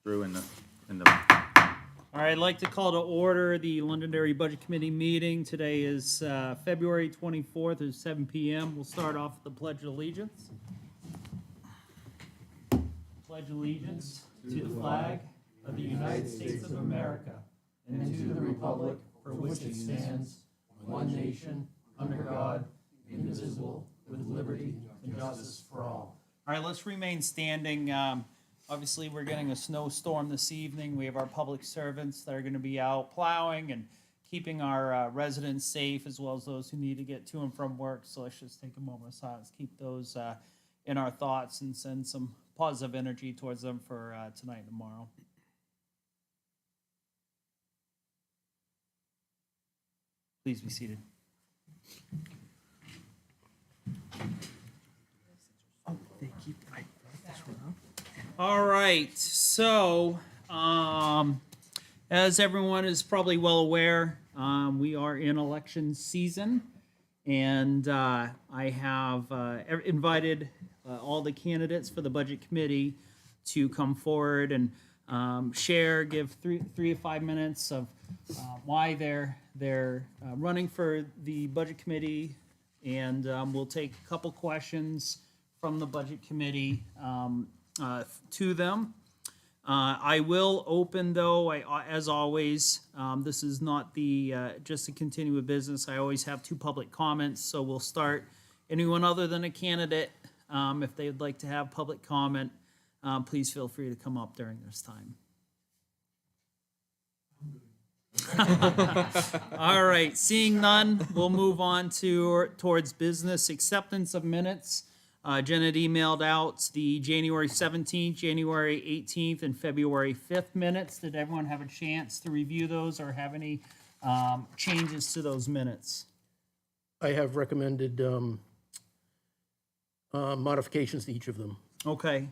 through in the. All right, I'd like to call to order the Londonderry Budget Committee meeting. Today is February 24th at 7 p.m. We'll start off with the Pledge of Allegiance. Pledge allegiance to the flag of the United States of America and to the republic for which it stands, one nation, under God, indivisible, with liberty and justice for all. All right, let's remain standing. Obviously, we're getting a snowstorm this evening. We have our public servants that are going to be out plowing and keeping our residents safe, as well as those who need to get to and from work. So let's just take a moment of silence, keep those in our thoughts, and send some positive energy towards them for tonight and tomorrow. Please be seated. All right, so as everyone is probably well aware, we are in election season, and I have invited all the candidates for the Budget Committee to come forward and give 3 to 5 minutes of why they're running for the Budget Committee, and we'll take a couple questions from the Budget Committee to them. I will open, though, as always, this is not the just to continue with business. I always have 2 public comments, so we'll start. Anyone other than a candidate, if they'd like to have public comment, please feel free to come up during this time. All right, seeing none, we'll move on towards business. Acceptance of minutes. Jen had emailed out the January 17th, January 18th, and February 5th minutes. Did everyone have a chance to review those or have any changes to those minutes? I have recommended modifications to each of them. Okay.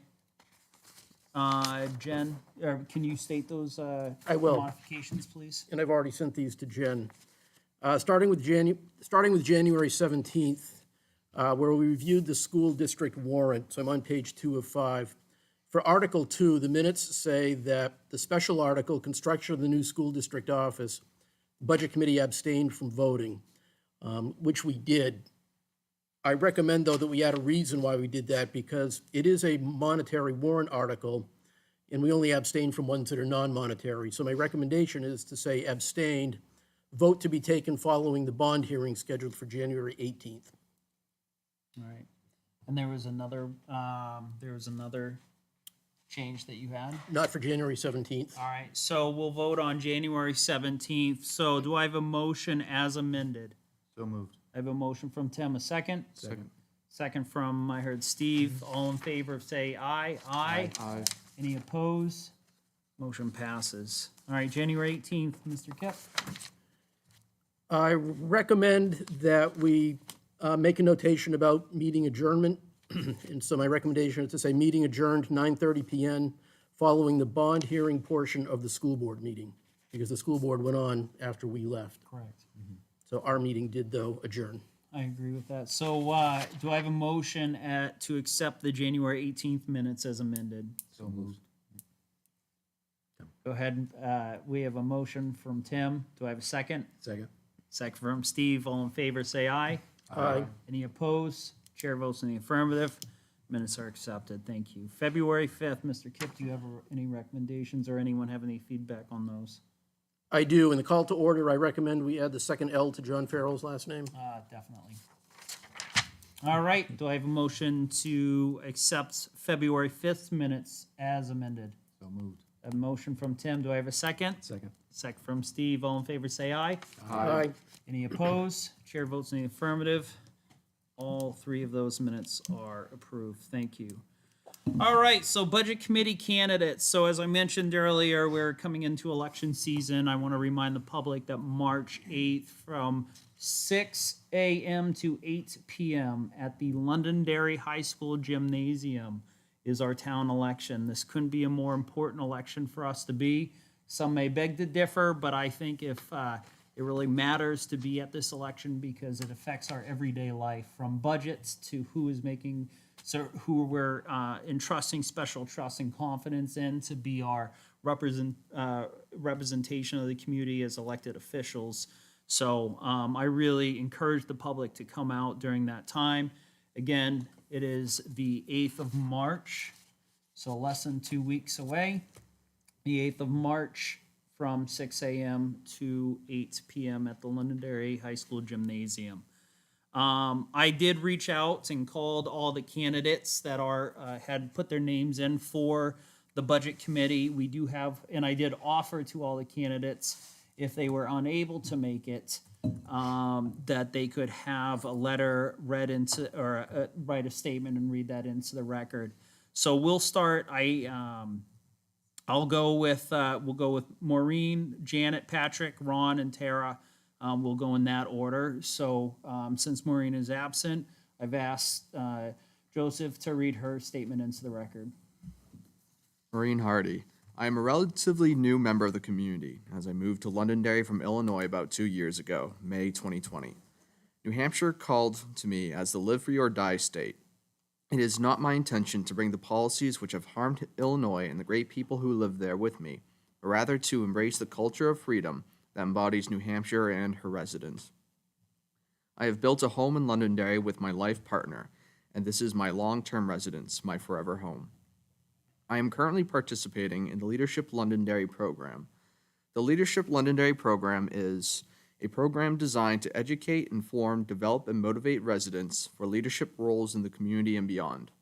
Jen, can you state those I will. modifications, please? And I've already sent these to Jen. Starting with January 17th, where we reviewed the school district warrant, so I'm on page 2 of 5. For Article 2, the minutes say that the special article, construction of the new school district office, the Budget Committee abstained from voting, which we did. I recommend, though, that we add a reason why we did that, because it is a monetary warrant article, and we only abstain from ones that are non-monetary. So my recommendation is to say abstained, vote to be taken following the bond hearing scheduled for January 18th. All right. And there was another change that you had? Not for January 17th. All right, so we'll vote on January 17th. So do I have a motion as amended? So moved. I have a motion from Tim, a second? Second. Second from, I heard Steve. All in favor, say aye. Aye. Aye. Any opposed? Motion passes. All right, January 18th, Mr. Kipp. I recommend that we make a notation about meeting adjournment. And so my recommendation is to say meeting adjourned 9:30 p.m. following the bond hearing portion of the school board meeting, because the school board went on after we left. Correct. So our meeting did, though, adjourn. I agree with that. So do I have a motion to accept the January 18th minutes as amended? So moved. Go ahead. We have a motion from Tim. Do I have a second? Second. Second from Steve. All in favor, say aye. Aye. Any opposed? Chair votes in the affirmative. Minutes are accepted. Thank you. February 5th, Mr. Kipp, do you have any recommendations or anyone have any feedback on those? I do. In the call to order, I recommend we add the second L to John Farrell's last name. Definitely. All right. Do I have a motion to accept February 5th minutes as amended? So moved. A motion from Tim. Do I have a second? Second. Second from Steve. All in favor, say aye. Aye. Any opposed? Chair votes in the affirmative. All 3 of those minutes are approved. Thank you. All right, so Budget Committee candidates. So as I mentioned earlier, we're coming into election season. I want to remind the public that March 8th from 6 a.m. to 8 p.m. at the Londonderry High School Gymnasium is our town election. This couldn't be a more important election for us to be. Some may beg to differ, but I think if it really matters to be at this election because it affects our everyday life, from budgets to who is making who we're entrusting special trust and confidence in to be our representation of the community as elected officials. So I really encourage the public to come out during that time. Again, it is the 8th of March, so less than 2 weeks away. The 8th of March from 6 a.m. to 8 p.m. at the Londonderry High School Gymnasium. I did reach out and called all the candidates that had put their names in for the budget committee. We do have, and I did offer to all the candidates, if they were unable to make it, that they could have a letter read into, or write a statement and read that into the record. So we'll start. We'll go with Maureen, Janet, Patrick, Ron, and Tara. We'll go in that order. So since Maureen is absent, I've asked Joseph to read her statement into the record. Maureen Hardy. I am a relatively new member of the community as I moved to Londonderry from Illinois about 2 years ago, May 2020. New Hampshire called to me as the live free or die state. It is not my intention to bring the policies which have harmed Illinois and the great people who live there with me, but rather to embrace the culture of freedom that embodies New Hampshire and her residents. I have built a home in Londonderry with my life partner, and this is my long-term residence, my forever home. I am currently participating in the Leadership Londonderry program. The Leadership Londonderry program is a program designed to educate, inform, develop, and motivate residents for leadership roles in the community and beyond.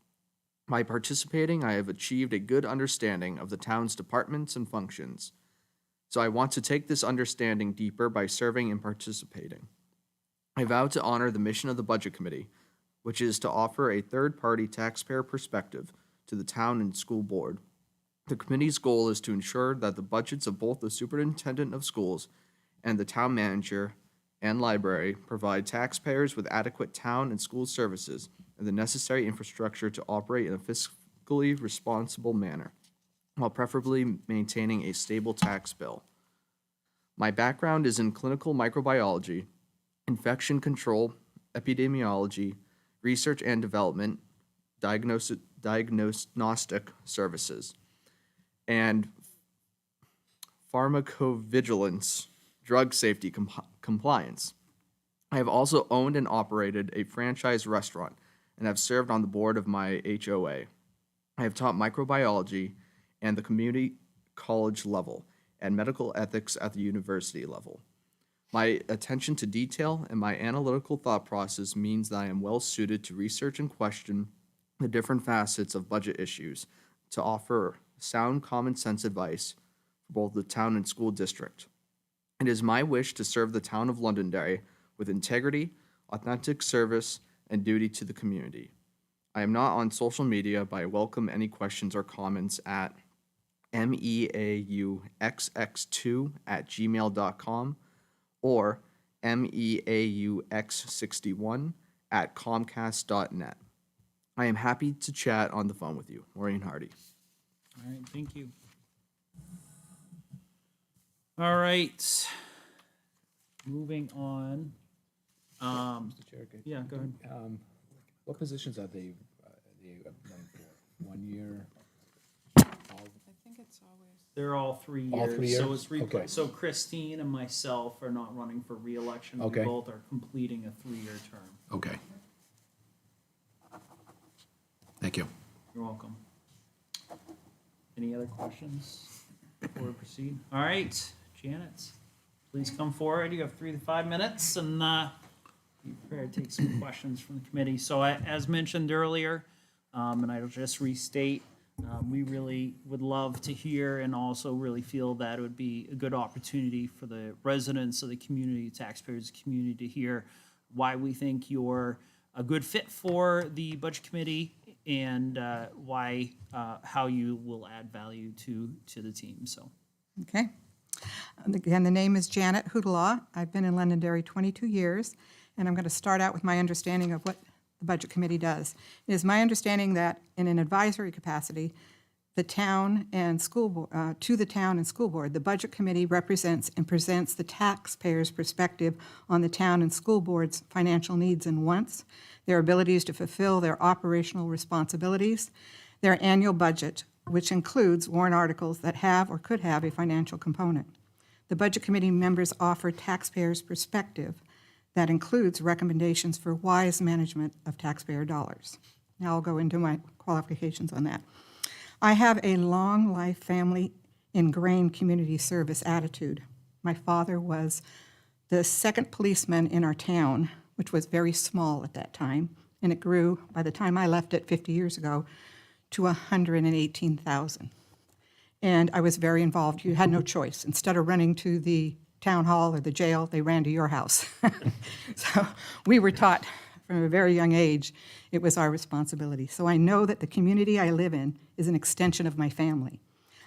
By participating, I have achieved a good understanding of the town's departments and functions. So I want to take this understanding deeper by serving and participating. I vow to honor the mission of the Budget Committee, which is to offer a third-party taxpayer perspective to the town and school board. The committee's goal is to ensure that the budgets of both the superintendent of schools and the town manager and library provide taxpayers with adequate town and school services and the necessary infrastructure to operate in a fiscally responsible manner, while preferably maintaining a stable tax bill. My background is in clinical microbiology, infection control, epidemiology, research and development, diagnostic services, and pharmacovigilance, drug safety compliance. I have also owned and operated a franchise restaurant and have served on the board of my HOA. I have taught microbiology and the community college level and medical ethics at the university level. My attention to detail and my analytical thought process means that I am well suited to research and question the different facets of budget issues to offer sound common sense advice for both the town and school district. It is my wish to serve the town of Londonderry with integrity, authentic service, and duty to the community. I am not on social media, but I welcome any questions or comments at meauxx2@gmail.com or meaux61@comcast.net. I am happy to chat on the phone with you. Maureen Hardy. All right, thank you. All right, moving on. Mr. Chair, Yeah, go ahead. what positions are they running for? 1 year? I think it's always. They're all 3 years. All 3 So years? it's Okay. so Christine and myself are not running for re-election. We Okay. both are completing a 3-year term. Okay. Thank you. You're welcome. Any other questions before we proceed? All right, Janet, please come forward. You have 3 to 5 minutes, and be prepared to take some questions from the committee. So as mentioned earlier, and I'll just restate, we really would love to hear and also really feel that it would be a good opportunity for the residents of the community, taxpayers of the community, to hear why we think you're a good fit for the budget committee and why, how you will add value to the team. So, Okay. Again, the name is Janet Hoodalaw. I've been in Londonderry 22 years, and I'm going to start out with my understanding of what the Budget Committee does. It is my understanding that in an advisory capacity, the town and school board, to the town and school board. The Budget Committee represents and presents the taxpayers' perspective on the town and school board's financial needs and wants, their abilities to fulfill their operational responsibilities, their annual budget, which includes warrant articles that have or could have a financial component. The Budget Committee members offer taxpayers' perspective that includes recommendations for wise management of taxpayer dollars. Now I'll go into my qualifications on that. I have a long life family ingrained community service attitude. My father was the second policeman in our town, which was very small at that time, and it grew, by the time I left it 50 years ago, to 118,000. And I was very involved. You had no choice. Instead of running to the town hall or the jail, they ran to your house. So we were taught from a very young age it was our responsibility. So I know that the community I live in is an extension of my family.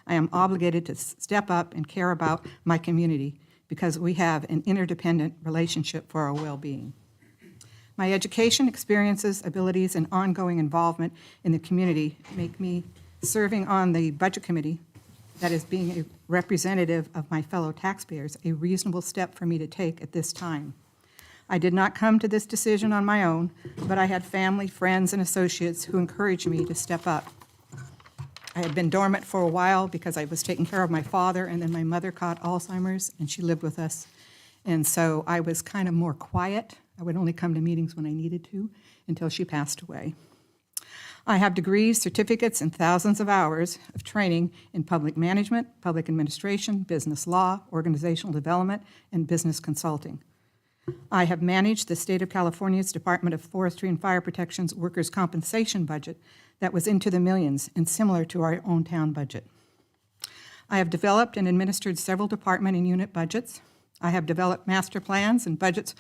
I am obligated to step up and care about my community because we have an interdependent relationship for our well-being. My education, experiences, abilities, and ongoing involvement in the community make me serving on the Budget Committee, that is being a representative of my fellow taxpayers, a reasonable step for me to take at this time. I did not come to this decision on my own, but I had family, friends, and associates who encouraged me to step up. I had been dormant for a while because I was taking care of my father, and then my mother caught Alzheimer's, and she lived with us. And so I was kind of more quiet. I would only come to meetings when I needed to until she passed away. I have degrees, certificates, and thousands of hours of training in public management, public administration, business law, organizational development, and business consulting. I have managed the state of California's Department of Forestry and Fire Protection's workers' compensation budget that was into the millions and similar to our own town budget. I have developed and administered several department and unit budgets. I have developed master plans and budgets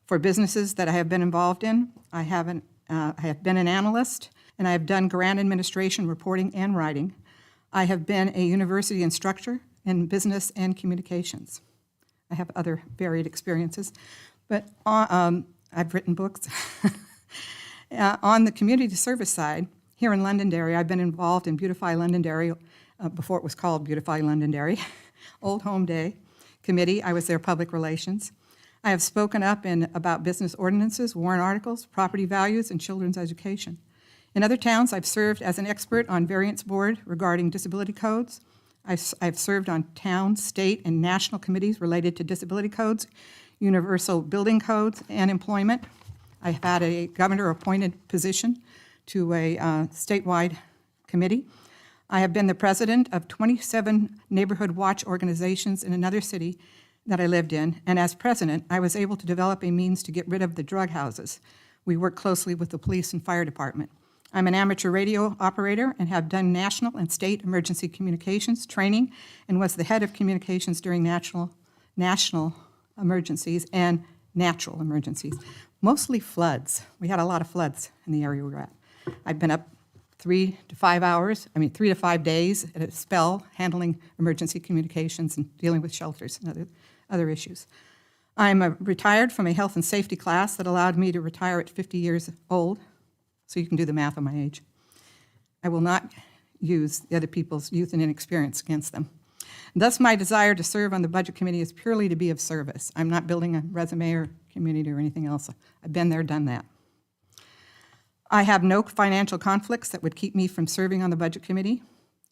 for businesses that I have been involved in. I have been an analyst, and I have done grant administration, reporting, and writing. I have been a university instructor in business and communications. I have other varied experiences, but I've written books. On the community service side, here in Londonderry, I've been involved in Beautify Londonderry, before it was called Beautify Londonderry, Old Home Day Committee. I was their public relations. I have spoken up about business ordinances, warrant articles, property values, and children's education. In other towns, I've served as an expert on variance board regarding disability codes. I've served on town, state, and national committees related to disability codes, universal building codes, and employment. I've had a governor-appointed position to a statewide committee. I have been the president of 27 neighborhood watch organizations in another city that I lived in, and as president, I was able to develop a means to get rid of the drug houses. We work closely with the police and fire department. I'm an amateur radio operator and have done national and state emergency communications training and was the head of communications during national emergencies and natural emergencies, mostly floods. We had a lot of floods in the area we were at. I've been up 3 to 5 days at a spell handling emergency communications and dealing with shelters and other issues. I'm retired from a health and safety class that allowed me to retire at 50 years old, so you can do the math on my age. I will not use the other people's youth and inexperience against them. Thus, my desire to serve on the Budget Committee is purely to be of service. I'm not building a resume or community or anything else. I've been there, done that. I have no financial conflicts that would keep me from serving on the Budget Committee.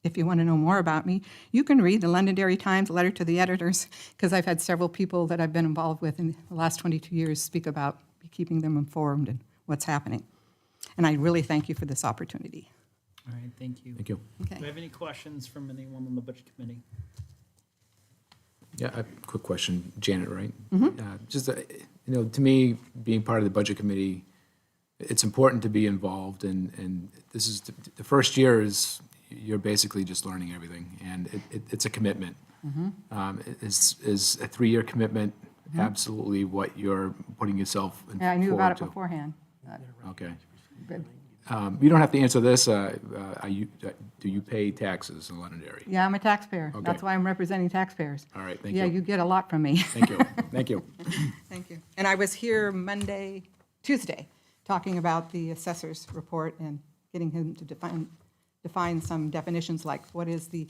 If you want to know more about me, you can read the Londonderry Times letter to the editors, because I've had several people that I've been involved with in the last 22 years speak about keeping them informed and what's happening. And I really thank you for this opportunity. All right, thank you. Thank you. Do we have any questions from anyone on the Budget Committee? Yeah, a quick question, Janet, right? To me, being part of the Budget Committee, it's important to be involved, and this is, the first year is, you're basically just learning everything, and it's a commitment. Is a 3-year commitment absolutely what you're putting yourself forward to? Yeah, I knew about it beforehand. Okay. But, You don't have to answer this. Do you pay taxes in Londonderry? yeah, I'm a taxpayer. Okay. That's why I'm representing taxpayers. All right, thank Yeah, you. you get a lot from me. Thank you. Thank you. Thank you. And I was here Tuesday, talking about the assessor's report and getting him to define some definitions like what is the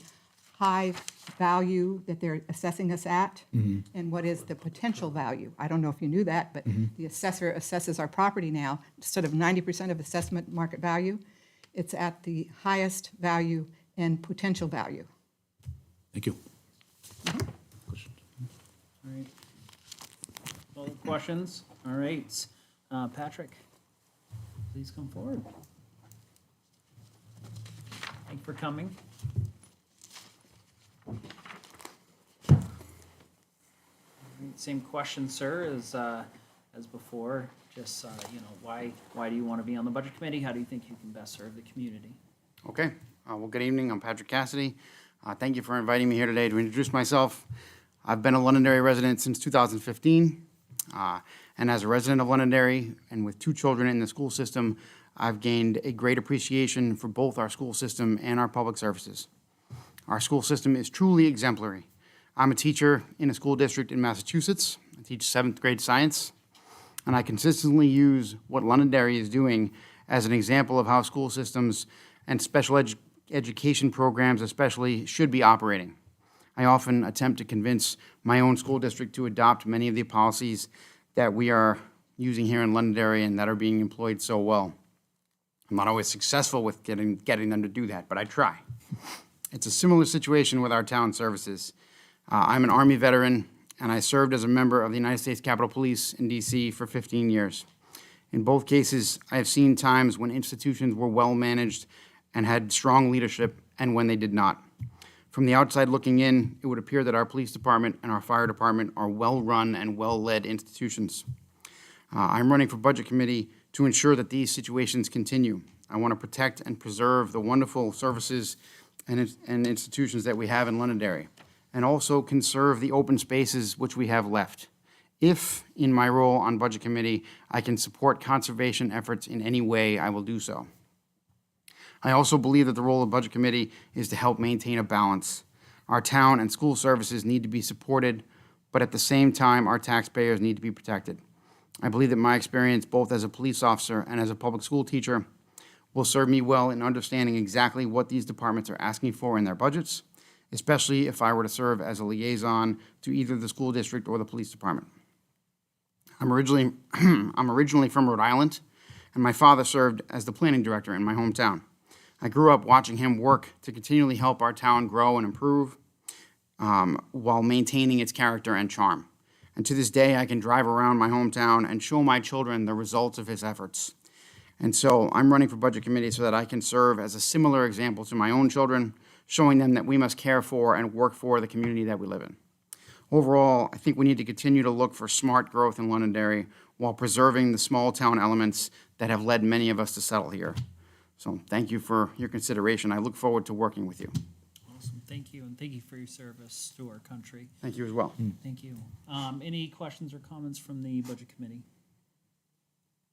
high value that they're assessing us at, and what is the potential value. I don't know if you knew that, but the assessor assesses our property now, instead of 90% of assessment market value, it's at the highest value and potential value. Thank you. All right. Other questions? All right. Patrick, please come forward. Thank you for coming. All right, same question, sir, as before. Just, why do you want to be on the Budget Committee? How do you think you can best serve the community? Okay. Well, good evening. I'm Patrick Cassidy. Thank you for inviting me here today to introduce myself. I've been a Londonderry resident since 2015. And as a resident of Londonderry and with 2 children in the school system, I've gained a great appreciation for both our school system and our public services. Our school system is truly exemplary. I'm a teacher in a school district in Massachusetts. I teach 7th grade science, and I consistently use what Londonderry is doing as an example of how school systems and special education programs especially should be operating. I often attempt to convince my own school district to adopt many of the policies that we are using here in Londonderry and that are being employed so well. I'm not always successful with getting them to do that, but I try. It's a similar situation with our town services. I'm an Army veteran, and I served as a member of the United States Capitol Police in D.C. for 15 years. In both cases, I have seen times when institutions were well-managed and had strong leadership, and when they did not. From the outside looking in, it would appear that our police department and our fire department are well-run and well-led institutions. I'm running for Budget Committee to ensure that these situations continue. I want to protect and preserve the wonderful services and institutions that we have in Londonderry, and also conserve the open spaces which we have left. If, in my role on Budget Committee, I can support conservation efforts in any way, I will do so. I also believe that the role of Budget Committee is to help maintain a balance. Our town and school services need to be supported, but at the same time, our taxpayers need to be protected. I believe that my experience, both as a police officer and as a public school teacher, will serve me well in understanding exactly what these departments are asking for in their budgets, especially if I were to serve as a liaison to either the school district or the police department. I'm originally from Rhode Island, and my father served as the planning director in my hometown. I grew up watching him work to continually help our town grow and improve while maintaining its character and charm. And to this day, I can drive around my hometown and show my children the results of his efforts. And so I'm running for Budget Committee so that I can serve as a similar example to my own children, showing them that we must care for and work for the community that we live in. Overall, I think we need to continue to look for smart growth in Londonderry while preserving the small town elements that have led many of us to settle here. So thank you for your consideration. I look forward to working with you. Awesome, thank you, and thank you for your service to our country. Thank you as well. Thank you. Any questions or comments from the Budget Committee?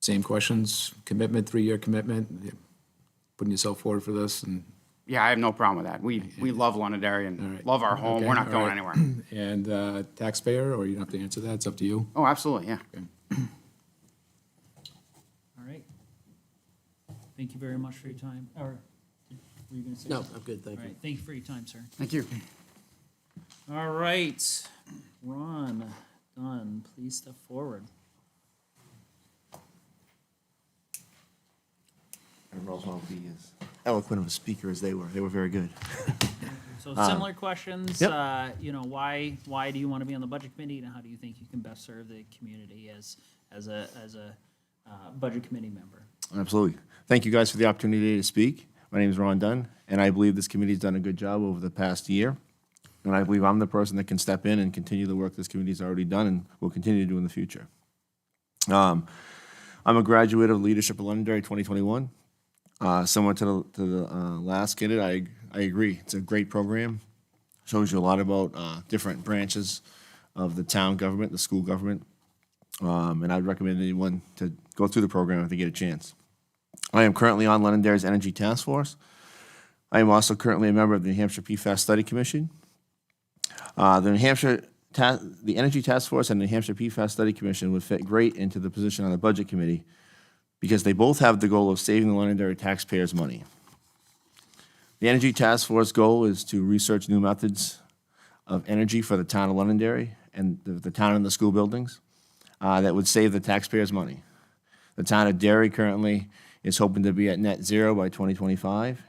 Same questions, commitment, 3-year commitment, putting yourself forward for this, and, Yeah, I have no problem with that. We love Londonderry all and right. love our home. Okay, We're not all going right. anywhere. And taxpayer, or you don't have to answer that, it's up to you. Oh, absolutely, yeah. All right. Thank you very much for your time. Or, were you going to say No, something? I'm good, thank All you. right, thank you for your time, sir. Thank you. All right, Ron Dunn, please step forward. I don't know if I'll be as eloquent of a speaker as they were. They were very good. So similar questions, yep. Why do you want to be on the Budget Committee, and how do you think you can best serve the community as a Budget Committee member? Absolutely. Thank you guys for the opportunity to speak. My name is Ron Dunn, and I believe this committee's done a good job over the past year. And I believe I'm the person that can step in and continue the work this committee's already done and will continue to do in the future. I'm a graduate of Leadership at Londonderry 2021. Similar to the last candidate, I agree. It's a great program. Shows you a lot about different branches of the town government, the school government. And I'd recommend anyone to go through the program if they get a chance. I am currently on Londonderry's Energy Task Force. I am also currently a member of the New Hampshire PFAS Study Commission. The Energy Task Force and the New Hampshire PFAS Study Commission would fit great into the position on the Budget Committee because they both have the goal of saving the Londonderry taxpayers' money. The Energy Task Force goal is to research new methods of energy for the town of Londonderry and the town and the school buildings that would save the taxpayers money. The town of Derry currently is hoping to be at net zero by 2025,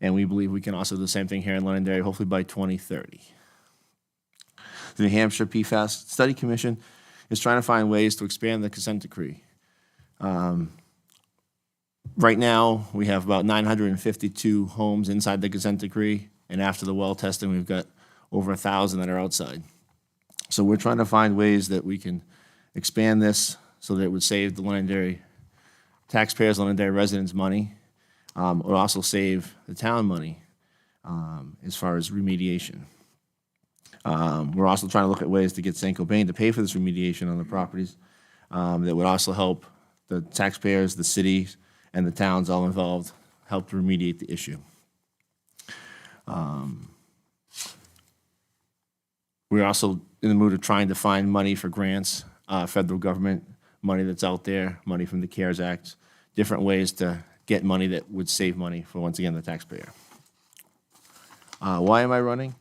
and we believe we can also do the same thing here in Londonderry, hopefully by 2030. The New Hampshire PFAS Study Commission is trying to find ways to expand the consent decree. Right now, we have about 952 homes inside the consent decree, and after the well testing, we've got over 1,000 that are outside. So we're trying to find ways that we can expand this so that it would save the Londonderry taxpayers, Londonderry residents money. It would also save the town money as far as remediation. We're also trying to look at ways to get St. Cobain to pay for this remediation on the properties that would also help the taxpayers, the cities, and the towns all involved, help to remediate the issue. We're also in the mood of trying to find money for grants, federal government, money that's out there, money from the CARES Act, different ways to get money that would save money for, once again, the taxpayer. Why am I running?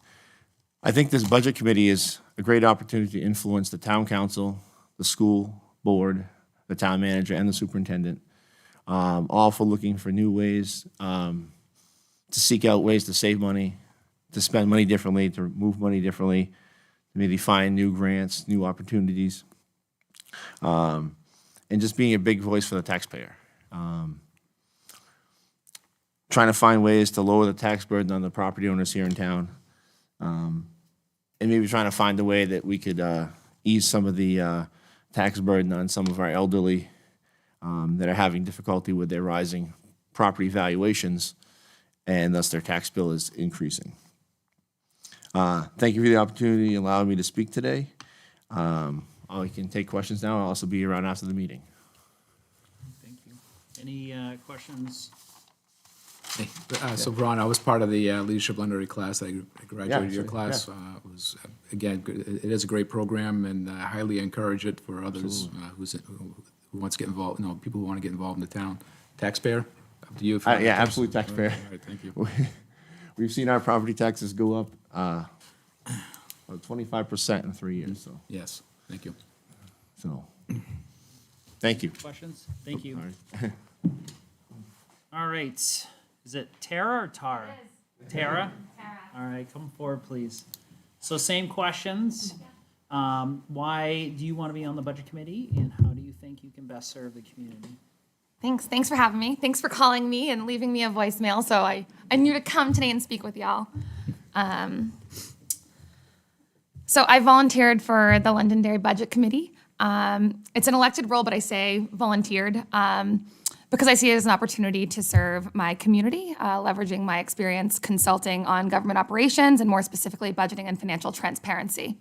I think this budget committee is a great opportunity to influence the town council, the school board, the town manager, and the superintendent, all for looking for new ways to seek out ways to save money, to spend money differently, to move money differently, to maybe find new grants, new opportunities, and just being a big voice for the taxpayer. Trying to find ways to lower the tax burden on the property owners here in town, and maybe trying to find a way that we could ease some of the tax burden on some of our elderly that are having difficulty with their rising property valuations, and thus their tax bill is increasing. Thank you for the opportunity allowing me to speak today. I can take questions now. I'll also be around after the meeting. Thank you. Any questions? Hey, so Ron, I was part of the Leadership Londonderry class. I graduated your sure, class. It was, again, it is a great program, and I highly encourage it for others who wants to get involved, people who want to get involved in the town. Taxpayer, up to you. If you want Yeah, to- absolute taxpayer. All right, thank you. We've seen our property taxes go up about 25% in 3 years, Yes, thank you. so, thank you. Questions? Thank you. All right. All right. Is it Tara or Tara? Tara? All right, come forward, please. So same questions. Why do you want to be on the budget committee, and how do you think you can best serve the community? Thanks for having me. Thanks for calling me and leaving me a voicemail. So I knew to come today and speak with y'all. So I volunteered for the Londonderry Budget Committee. It's an elected role, but I say volunteered because I see it as an opportunity to serve my community, leveraging my experience consulting on government operations and more specifically budgeting and financial transparency.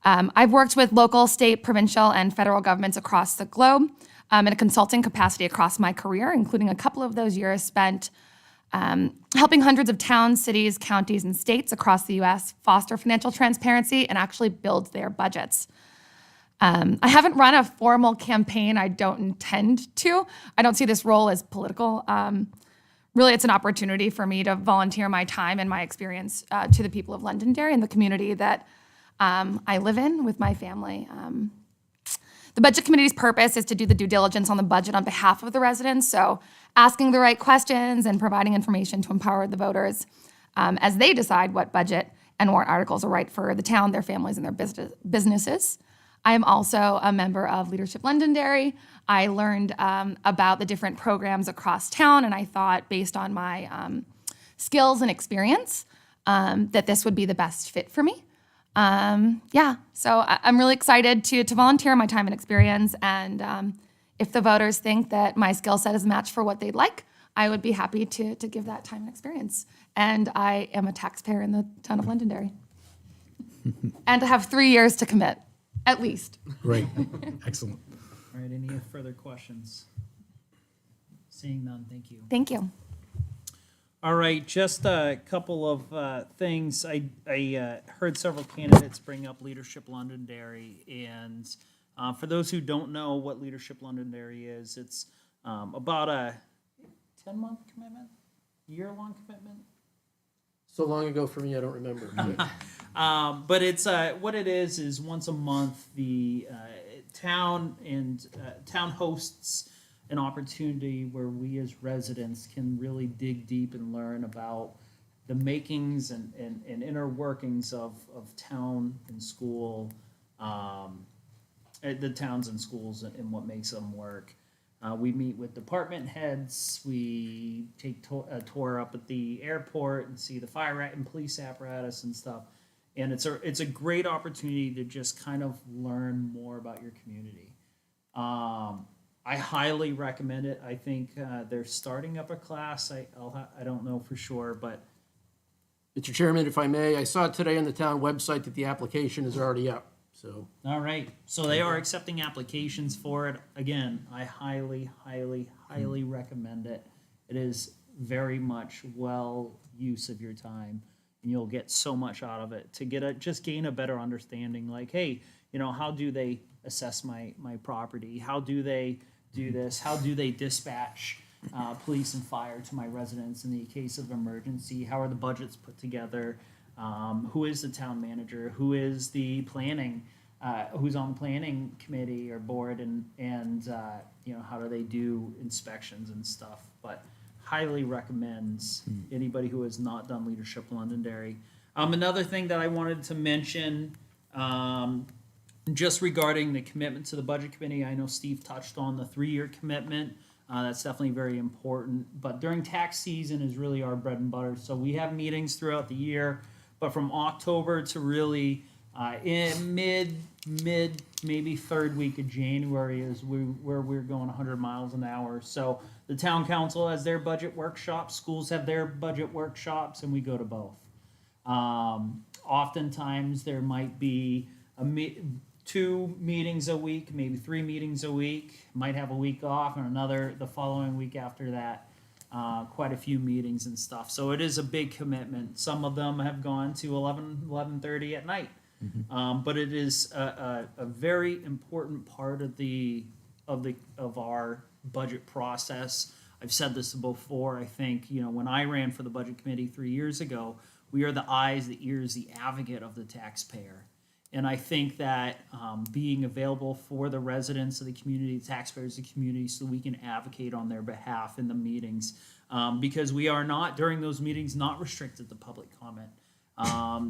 I've worked with local, state, provincial, and federal governments across the globe in a consulting capacity across my career, including a couple of those years spent helping hundreds of towns, cities, counties, and states across the U.S. foster financial transparency and actually build their budgets. I haven't run a formal campaign. I don't intend to. I don't see this role as political. Really, it's an opportunity for me to volunteer my time and my experience to the people of Londonderry and the community that I live in with my family. The Budget Committee's purpose is to do the due diligence on the budget on behalf of the residents, so asking the right questions and providing information to empower the voters as they decide what budget and warrant articles are right for the town, their families, and their businesses. I am also a member of Leadership Londonderry. I learned about the different programs across town, and I thought, based on my skills and experience, that this would be the best fit for me. So I'm really excited to volunteer my time and experience, and if the voters think that my skill set is a match for what they'd like, I would be happy to give that time and experience. And I am a taxpayer in the town of Londonderry. And I have 3 years to commit, at least. Great, excellent. All right, any further questions? Seeing none, thank you. Thank you. All right, just a couple of things. I heard several candidates bring up Leadership Londonderry, and for those who don't know what Leadership Londonderry is, it's about a 10-month commitment, year-long commitment. So long ago for me, I don't remember. But it's what it is once a month the town hosts an opportunity where we as residents can really dig deep and learn about the makings and inner workings of town and school, the towns and schools and what makes them work. We meet with department heads. We take a tour up at the airport and see the fire and police apparatus and stuff. And it's a great opportunity to just kind of learn more about your community. I highly recommend it. I think they're starting up a class. I don't know for sure, but Mr. Chairman, if I may, I saw today on the town website that the application is already up, so. all right. So they are accepting applications for it. Again, I highly, highly, highly recommend it. It is very much well use of your time, and you'll get so much out of it to just gain a better understanding. Like, hey, how do they assess my property? How do they do this? How do they dispatch police and fire to my residents in the case of emergency? How are the budgets put together? Who is the town manager? Who is the planning? Who's on the planning committee or board? And how do they do inspections and stuff? But highly recommends anybody who has not done Leadership Londonderry. Another thing that I wanted to mention, just regarding the commitment to the budget committee, I know Steve touched on the 3-year commitment. That's definitely very important. But during tax season is really our bread and butter. So we have meetings throughout the year, but from October to really in mid maybe third week of January is where we're going 100 miles an hour. So the town council has their budget workshops, schools have their budget workshops, and we go to both. Oftentimes there might be 2 meetings a week, maybe 3 meetings a week, might have a week off and another the following week after that, quite a few meetings and stuff. So it is a big commitment. Some of them have gone to 11:30 at night. But it is a very important part of our budget process. I've said this before. I think, when I ran for the budget committee 3 years ago, we are the eyes, the ears, the advocate of the taxpayer. And I think that being available for the residents of the community, the taxpayers of the community, so we can advocate on their behalf in the meetings, because we are not, during those meetings, not restricted to public comment.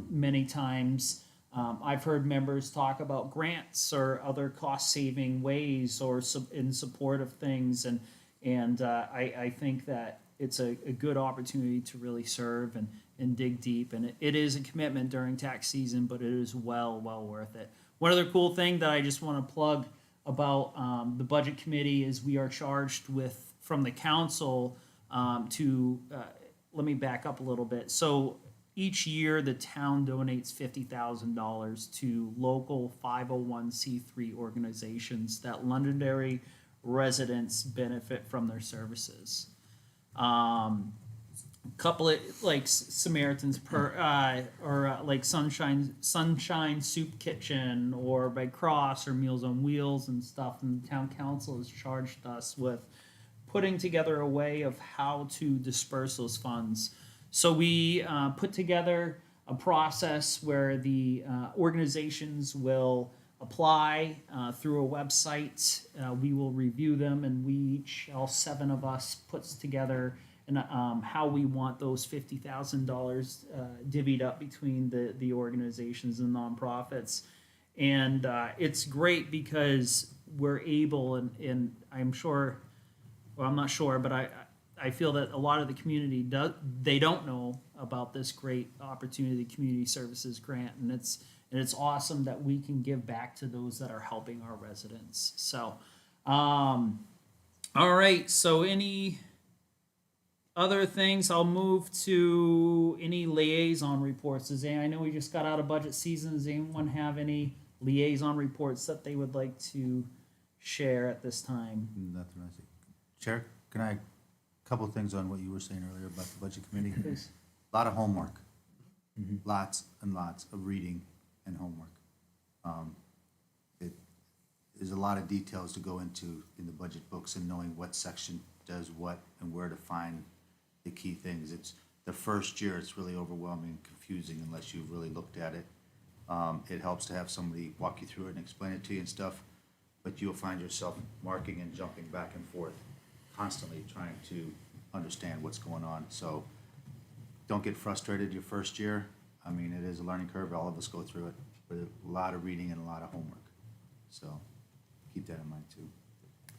Many times, I've heard members talk about grants or other cost-saving ways or in support of things, and I think that it's a good opportunity to really serve and dig deep, and it is a commitment during tax season, but it is well worth it. One other cool thing that I just want to plug about the budget committee is we are charged with, from the council, let me back up a little bit. So each year, the town donates $50,000 to local 501c3 organizations that Londonderry residents benefit from their services. Couple of like Samaritans or like Sunshine Soup Kitchen or Red Cross or Meals on Wheels and stuff, and the town council has charged us with putting together a way of how to disperse those funds. So we put together a process where the organizations will apply through a website. We will review them, and all 7 of us puts together and how we want those $50,000 divvied up between the organizations and nonprofits. And it's great because we're able, and I'm sure, well, I'm not sure, but I feel that a lot of the community they don't know about this great opportunity, the community services grant, and it's awesome that we can give back to those that are helping our residents. So, all right. So any other things? I'll move to any liaison reports. I know we just got out of budget season. Does anyone have any liaison reports that they would like to share at this time? Nothing I see. Chair, can I, couple of things on what you were saying earlier about the budget committee? Please. A lot of homework. Lots and lots of reading and homework. There's a lot of details to go into in the budget books and knowing what section does what and where to find the key things. the first year, it's really overwhelming and confusing unless you've really looked at it. It helps to have somebody walk you through it and explain it to you and stuff, but you'll find yourself marking and jumping back and forth, constantly trying to understand what's going on. So don't get frustrated your first year. I mean, it is a learning curve. All of us go through it, but a lot of reading and a lot of homework. So keep that in mind too.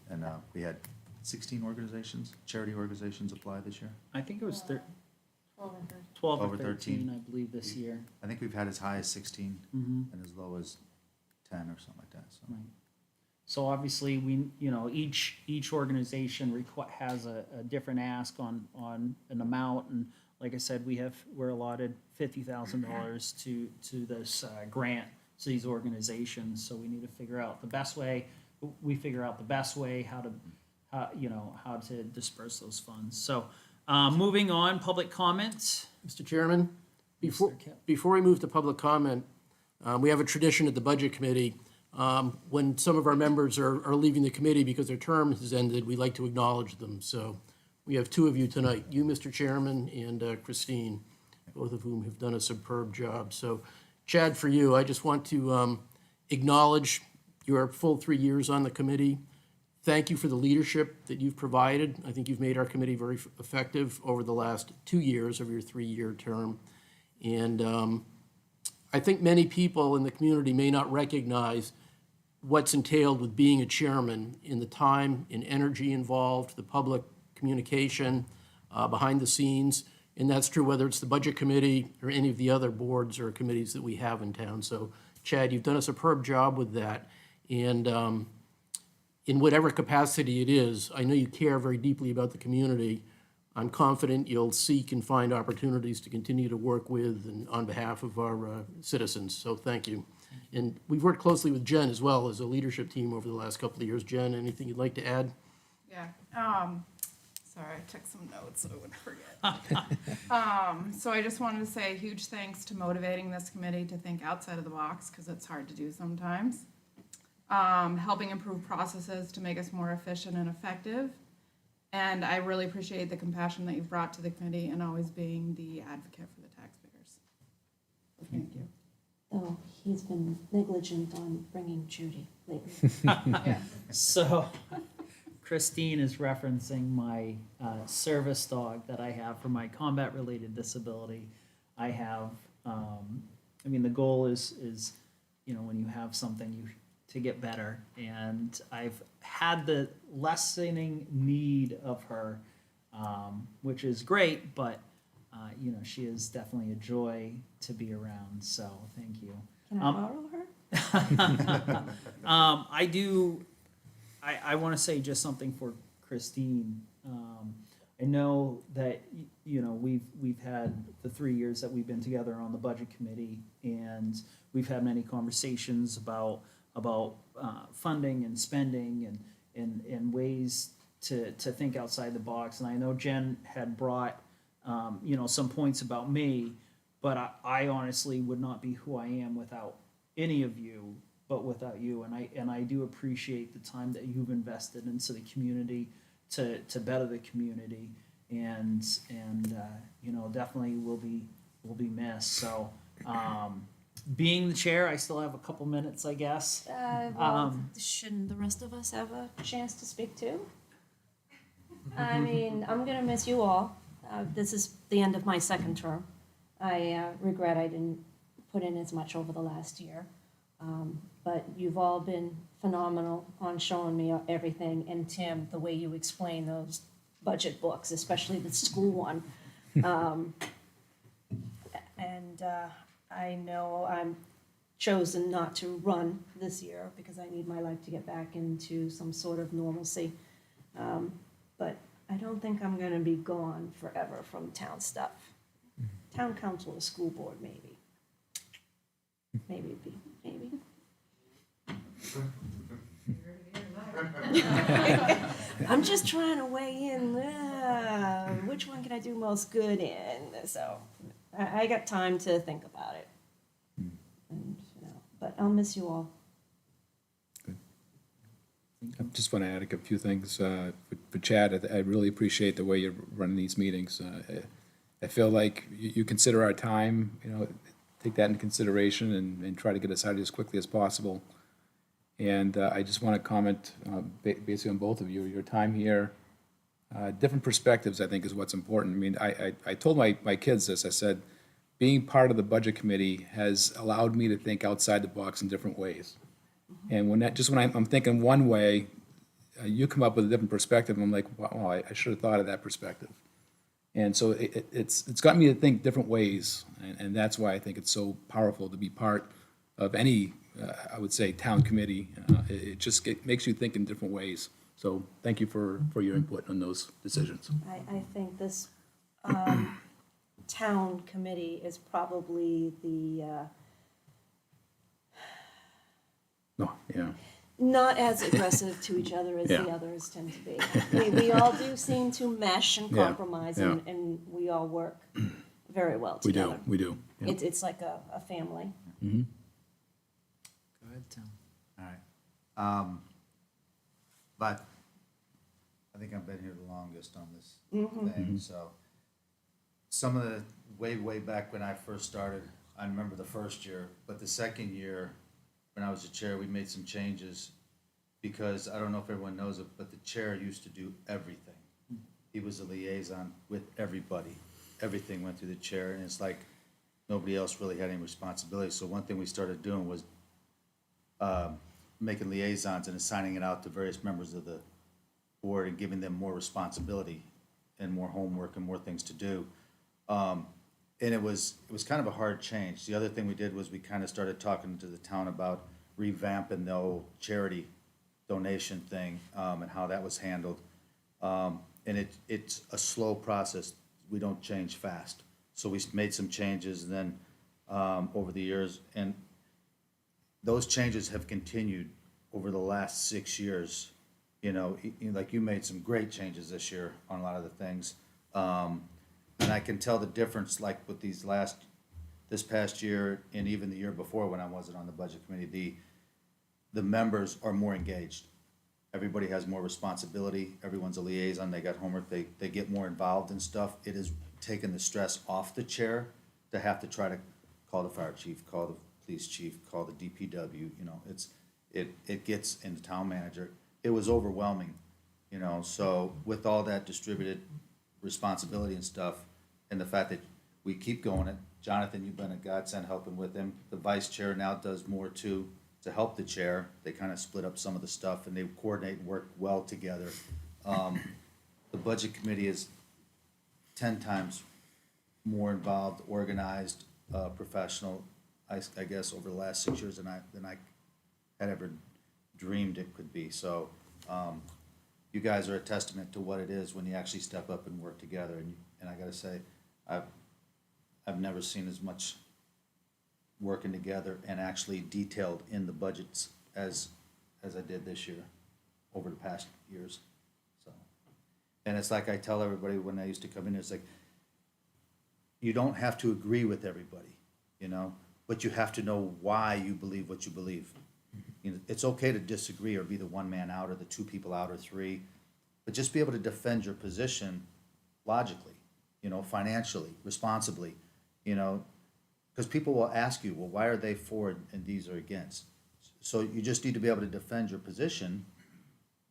And we had 16 organizations, charity organizations apply this year. I think it was 12 Over or 13. 13, I believe, this year. I think we've had as high as 16 and as low as 10 or something like that. So Right. So obviously, each organization has a different ask on an amount, and like I said, we're allotted $50,000 to this grant to these organizations, so we need to figure out the best way, how to disperse those funds. So, moving on, public comments. Mr. Chairman, Mr. Kep. before we move to public comment, we have a tradition at the Budget Committee. When some of our members are leaving the committee because their term has ended, we like to acknowledge them. So we have two of you tonight, you, Mr. Chairman, and Christine, both of whom have done a superb job. So Chad, for you, I just want to acknowledge your full 3 years on the committee. Thank you for the leadership that you've provided. I think you've made our committee very effective over the last 2 years of your 3-year term. And I think many people in the community may not recognize what's entailed with being a chairman in the time and energy involved, the public communication behind the scenes. And that's true whether it's the Budget Committee or any of the other boards or committees that we have in town. So Chad, you've done a superb job with that. And in whatever capacity it is, I know you care very deeply about the community. I'm confident you'll seek and find opportunities to continue to work with and on behalf of our citizens. So thank you. And we've worked closely with Jen as well as a leadership team over the last couple of years. Jen, anything you'd like to add? Yeah, sorry, I took some notes so I wouldn't forget. So I just wanted to say a huge thanks to motivating this committee to think outside of the box, because it's hard to do sometimes. Helping improve processes to make us more efficient and effective. And I really appreciate the compassion that you've brought to the committee and always being the advocate for the taxpayers. So thank you. Oh, he's been negligent on bringing Judy lately. Yeah. So, Christine is referencing my service dog that I have for my combat-related disability. I have, the goal is when you have something, to get better. And I've had the lessening need of her, which is great, but, she is definitely a joy to be around. So, thank you. Can I borrow her? I want to say just something for Christine. I know that we've had the 3 years that we've been together on the Budget Committee, and we've had many conversations about funding and spending and ways to think outside the box. And I know Jen had brought some points about me, but I honestly would not be who I am without any of you, but without you. And I do appreciate the time that you've invested into the community to better the community, and definitely will be missed. So being the chair, I still have a couple minutes, I guess. Shouldn't the rest of us have a chance to speak too? I mean, I'm gonna miss you all. This is the end of my second term. I regret I didn't put in as much over the last year. But you've all been phenomenal on showing me everything. And Tim, the way you explain those budget books, especially the school one. I know I'm chosen not to run this year because I need my life to get back into some sort of normalcy. But I don't think I'm gonna be gone forever from town stuff. Town council or school board, maybe. Maybe. I'm just trying to weigh in, which one can I do most good in? So I got time to think about it. And, but I'll miss you all. I just want to add a few things for Chad. I really appreciate the way you're running these meetings. I feel like you consider our time, take that into consideration and try to get us out as quickly as possible. And I just want to comment basically on both of you, your time here. Different perspectives, I think, is what's important. I mean, I told my kids this. I said, being part of the budget committee has allowed me to think outside the box in different ways. And when I'm thinking one way, you come up with a different perspective, and I'm like, wow, I should have thought of that perspective. And so it's gotten me to think different ways, and that's why I think it's so powerful to be part of any, I would say, town committee. It just makes you think in different ways. So thank you for your input on those decisions. I think this town committee is probably the, No, yeah. not as aggressive to each other as the Yeah. others tend to be. We all do seem to mesh and Yeah, compromise, yeah. and we all work very well We together. do. Yeah. It's like a family. Go ahead, Tom. All right. But I think I've been here the longest on this thing, so. Some of the, way back when I first started, I remember the first year, but the second year, when I was the chair, we made some changes because, I don't know if everyone knows it, but the chair used to do everything. He was a liaison with everybody. Everything went through the chair, and it's like nobody else really had any responsibility. So one thing we started doing was making liaisons and assigning it out to various members of the board and giving them more responsibility and more homework and more things to do. And it was kind of a hard change. The other thing we did was we kind of started talking to the town about revamping the old charity donation thing, and how that was handled. And it's a slow process. We don't change fast. So we made some changes and then, over the years, and those changes have continued over the last 6 years. Like you made some great changes this year on a lot of the things. And I can tell the difference, like with this past year and even the year before when I wasn't on the budget committee, the members are more engaged. Everybody has more responsibility. Everyone's a liaison. They got homework. They get more involved in stuff. It has taken the stress off the chair to have to try to call the fire chief, call the police chief, call the DPW. It gets in the town manager. It was overwhelming, so with all that distributed responsibility and stuff, and the fact that we keep going it. Jonathan, you've been a godsend helping with him. The vice chair now does more too to help the chair. They kind of split up some of the stuff and they coordinate and work well together. The budget committee is 10 times more involved, organized, professional, I guess, over the last 6 years than I had ever dreamed it could be. So, you guys are a testament to what it is when you actually step up and work together. And I gotta say, I've never seen as much working together and actually detailed in the budgets as I did this year, over the past years. So, and it's like I tell everybody when I used to come in, it's like, you don't have to agree with everybody, but you have to know why you believe what you believe. It's okay to disagree or be the one man out or the two people out or three, but just be able to defend your position logically, financially, responsibly, because people will ask you, well, why are they for and these are against? So you just need to be able to defend your position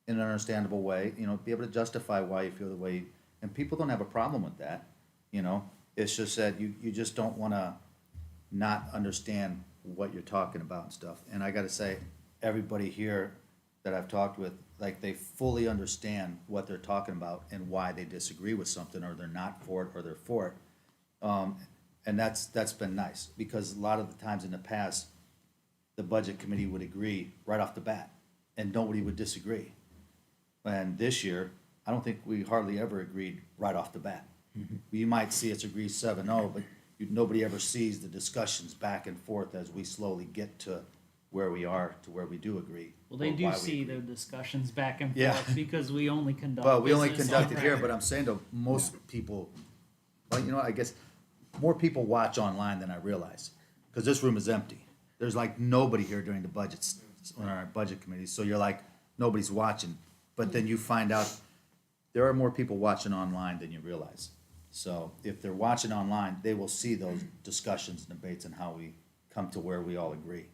in an understandable way, be able to justify why you feel the way, and people don't have a problem with that, It's just that you just don't want to not understand what you're talking about and stuff. And I gotta say, everybody here that I've talked with, like, they fully understand what they're talking about and why they disagree with something, or they're not for it, or they're for it. And that's been nice, because a lot of the times in the past, the budget committee would agree right off the bat, and nobody would disagree. And this year, I don't think we hardly ever agreed right off the bat. You might see us agree 7-0, but nobody ever sees the discussions back and forth as we slowly get to where we are, to where we do agree. Well, they or do why we see agree. the discussions back and Yeah. forth because we only conduct. Well, we only business conduct on it here, record. but I'm saying to most people, well, I guess more people watch online than I realize, because this room is empty. There's like nobody here during the budgets, on our budget committees, so you're like, nobody's watching. But then you find out there are more people watching online than you realize. So if they're watching online, they will see those discussions and debates and how we come to where we all agree.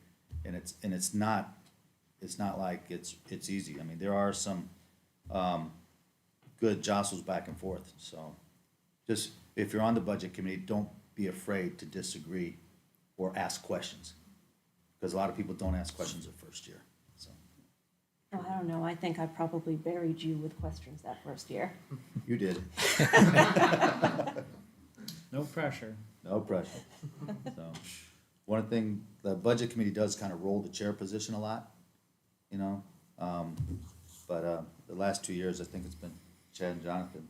And it's not like it's easy. I mean, there are some, good jostles back and forth, so just, if you're on the budget committee, don't be afraid to disagree or ask questions. Because a lot of people don't ask questions their first year, so. Oh, I don't know, I think I probably buried you with questions that first year. You did, No pressure. no pressure. So, one thing, the budget committee does kind of roll the chair position a lot, you know? But the last 2 years, I think it's been Chad and Jonathan,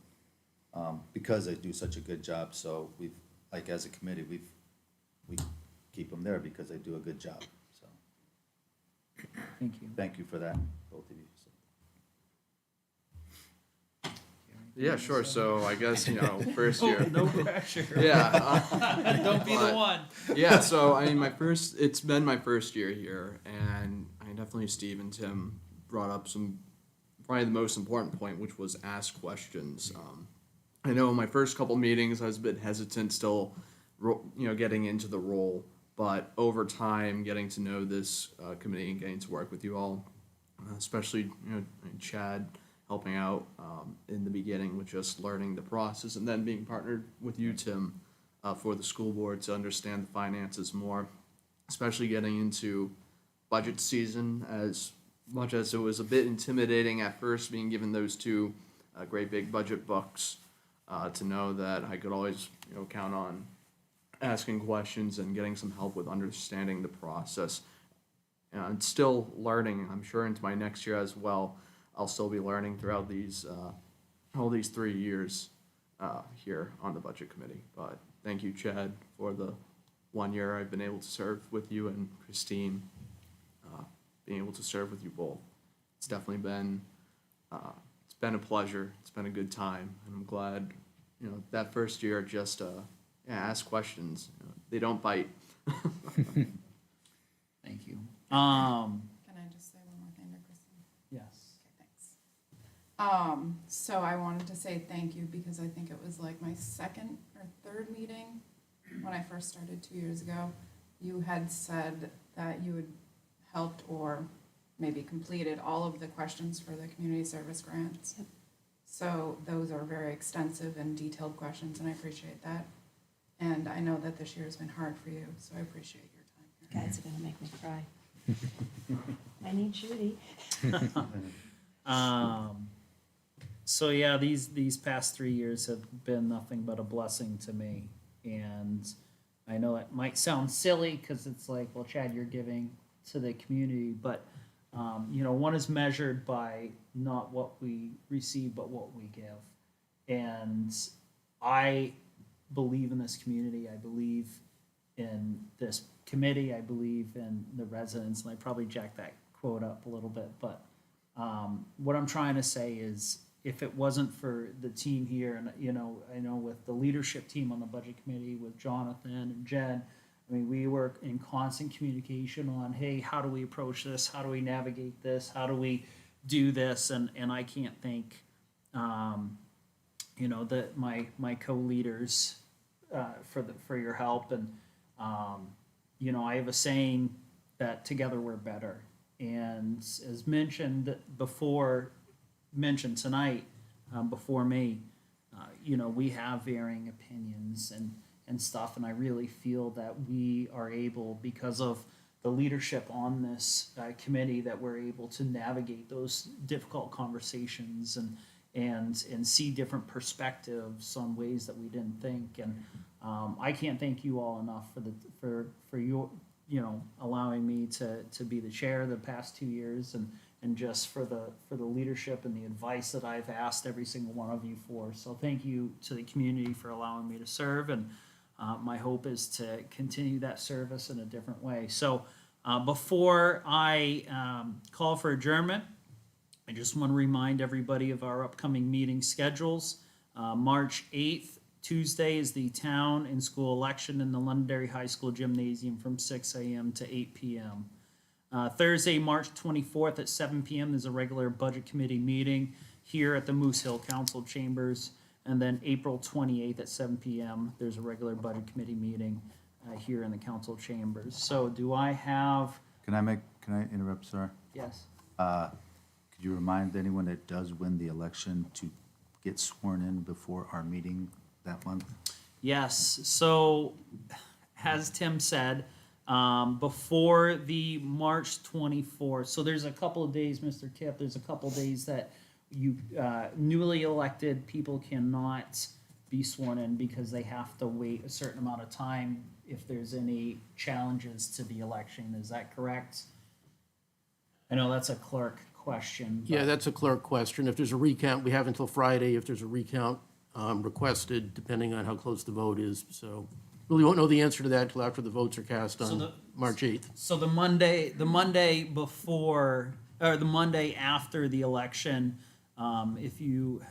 because they do such a good job, so we've, like, as a committee, we keep them there because they do a good job, so. Thank you. Thank you for that, both of you. Yeah, sure. So I guess, first Oh, year. no pressure. Yeah. Don't be the But- one. Yeah, so I mean, it's been my first year here, and I definitely, Steve and Tim brought up probably the most important point, which was ask questions. I know in my first couple meetings, I was a bit hesitant still, getting into the role, but over time, getting to know this committee and getting to work with you all, especially, Chad helping out in the beginning with just learning the process, and then being partnered with you, Tim, for the school board to understand the finances more, especially getting into budget season. As much as it was a bit intimidating at first, being given those two great big budget books, to know that I could always, count on asking questions and getting some help with understanding the process. And still learning, I'm sure into my next year as well, I'll still be learning throughout all these 3 years here on the budget committee. But thank you, Chad, for the 1 year I've been able to serve with you, and Christine, being able to serve with you both. It's definitely been, it's been a pleasure. It's been a good time, and I'm glad, that first year just, ask questions. They don't bite. Thank you. Can I just say one more thing to Kristen? Yes. Okay, thanks. So I wanted to say thank you because I think it was like my second or third meeting when I first started 2 years ago. You had said that you had helped or maybe completed all of the questions for the community service grants. Yep. So those are very extensive and detailed questions, and I appreciate that. And I know that this year has been hard for you, so I appreciate your time here. Guys are gonna make me cry. I need Judy. So yeah, these past 3 years have been nothing but a blessing to me. And I know it might sound silly because it's like, well, Chad, you're giving to the community, but one is measured by not what we receive, but what we give. And I believe in this community. I believe in this committee. I believe in the residents, and I probably jacked that quote up a little bit. But what I'm trying to say is, if it wasn't for the team here, and I know with the leadership team on the budget committee, with Jonathan and Jen, I mean, we work in constant communication on, hey, how do we approach this? How do we navigate this? How do we do this? And I can't thank, that my co-leaders for your help. And I have a saying that together we're better. And as mentioned tonight, before me, we have varying opinions and stuff, and I really feel that we are able, because of the leadership on this committee, that we're able to navigate those difficult conversations and see different perspectives on ways that we didn't think. And I can't thank you all enough for your allowing me to be the chair the past 2 years, and just for the leadership and the advice that I've asked every single one of you for. So thank you to the community for allowing me to serve, and my hope is to continue that service in a different way. So before I call for adjournment, I just want to remind everybody of our upcoming meeting schedules. March 8th, Tuesday, is the town and school election in the Londonderry High School Gymnasium from 6 a.m. to 8 p.m. Thursday, March 24th at 7 p.m. there's a regular budget committee meeting here at the Moose Hill Council Chambers. And then April 28th at 7 PM, there's a regular budget committee meeting here in the council chambers. So do I have, Can I interrupt, sir? yes? Could you remind anyone that does win the election to get sworn in before our meeting that month? Yes, so as Tim said, before the March 24th, so there's a couple of days, Mr. Kip, there's a couple of days that you, newly elected people cannot be sworn in because they have to wait a certain amount of time if there's any challenges to the election. Is that correct? I know that's a clerk question. Yeah, but- that's a clerk question. If there's a recount, we have until Friday if there's a recount requested, depending on how close the vote is. So really won't know the answer to that until after the votes are cast So on the- March 8th. So the Monday before, or the Monday after the election, if you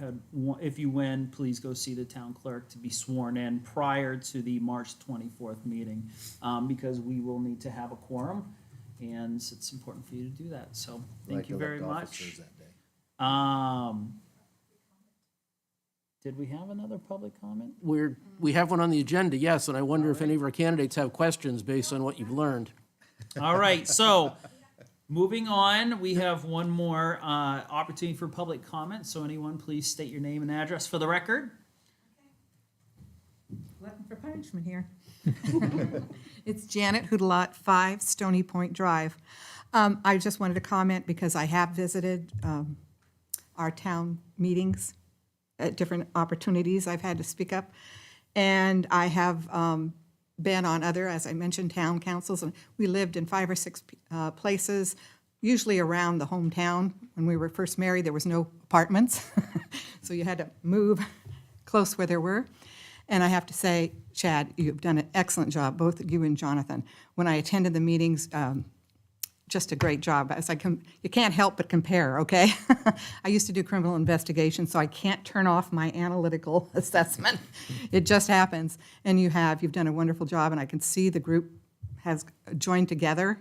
win, please go see the town clerk to be sworn in prior to the March 24th meeting, because we will need to have a quorum, and it's important for you to do that, so thank you very much. Did we have another public comment? We have one on the agenda, yes, and I wonder if any of our candidates have questions based on what you've learned. All right, so moving on, we have one more opportunity for public comment. So anyone, please state your name and address for the record. Glutton for punishment here. It's Janet Houdelot, 5 Stony Point Drive. I just wanted to comment because I have visited our town meetings at different opportunities. I've had to speak up. And I have been on other, as I mentioned, town councils. And we lived in 5 or 6 places, usually around the hometown. When we were first married, there was no apartments. So you had to move close where there were. And I have to say, Chad, you've done an excellent job, both you and Jonathan. When I attended the meetings, just a great job. As you can't help but compare, okay? I used to do criminal investigation, so I can't turn off my analytical assessment. It just happens. And you've done a wonderful job, and I can see the group has joined together,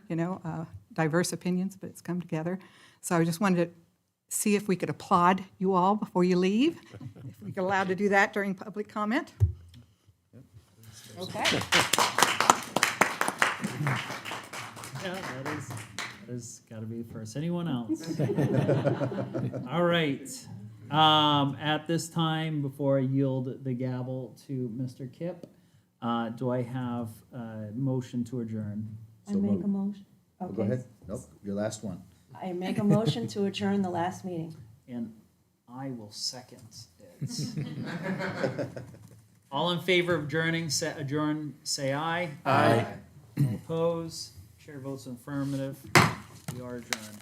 diverse opinions, but it's come together. So I just wanted to see if we could applaud you all before you leave. If we get allowed to do that during public comment. Okay. Yeah, that is got to be the first. Anyone else? All right. At this time, before I yield the gavel to Mr. Kip, do I have a motion to adjourn? I make a motion. Go ahead. Nope, your last one. I make a motion to adjourn the last meeting. And I will second it. All in favor of adjourning, say aye. Aye. All opposed? Chair votes affirmative. We are adjourned.